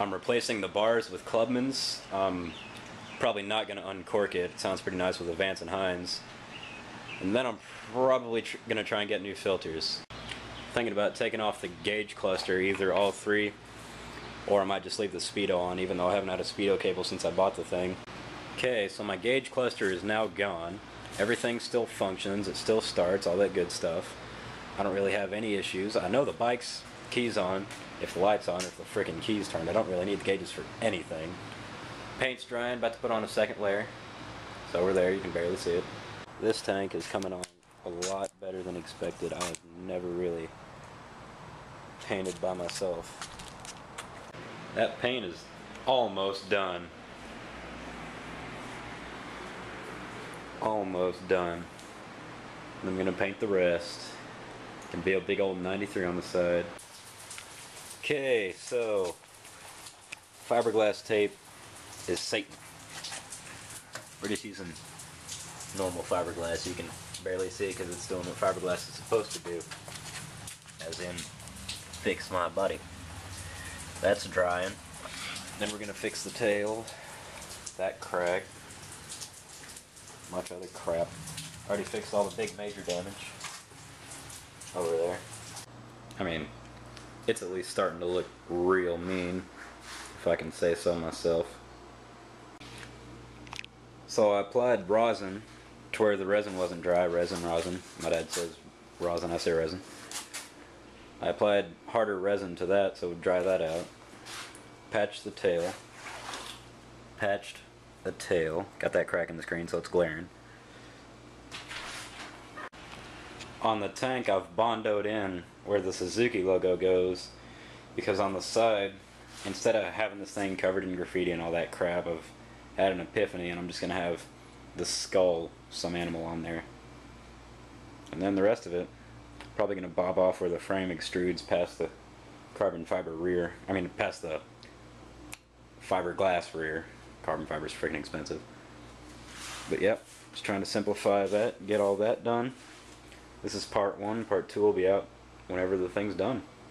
I'm replacing the bars with Clubman's. Probably not going to uncork it. It sounds pretty nice with the Vance and Hines. And then I'm probably going to try and get new filters. Thinking about taking off the gauge cluster, either all three, or I might just leave the speedo on, even though I haven't had a speedo cable since I bought the thing. Okay, so my gauge cluster is now gone. Everything still functions, it still starts, all that good stuff. I don't really have any issues. I know the bike's keys on, if the light's on, if the frickin' key's turned. I don't really need the gauges for anything. Paint's drying, about to put on a second layer. It's over there, you can barely see it. This tank is coming on a lot better than expected. I was never really painted by myself. That paint is almost done. Almost done. I'm gonna paint the rest. Can be a big old 93 on the side. Okay, so fiberglass tape is Satan. We're just using normal fiberglass. You can barely see it because it's doing what fiberglass is supposed to do, as in fix my body. That's drying. Then we're gonna fix the tail. That cracked. Much other crap. Already fixed all the big major damage over there. I mean, it's at least starting to look real mean, if I can say so myself. So I applied rosin to where the resin wasn't dry. Rosin. My dad says rosin, I say resin. I applied harder resin to that so it would dry that out. Patched the tail. Got that crack in the screen so it's glaring. On the tank I've bondoed in where the Suzuki logo goes, because on the side, instead of having this thing covered in graffiti and all that crap, I've had an epiphany and I'm just going to have the skull, some animal on there. And then the rest of it, probably going to bob off where the frame extrudes past the carbon fiber rear. I mean, past the fiberglass rear. Carbon fiber is freaking expensive. But yep, just trying to simplify that, get all that done. This is part one. Part two will be out whenever the thing's done.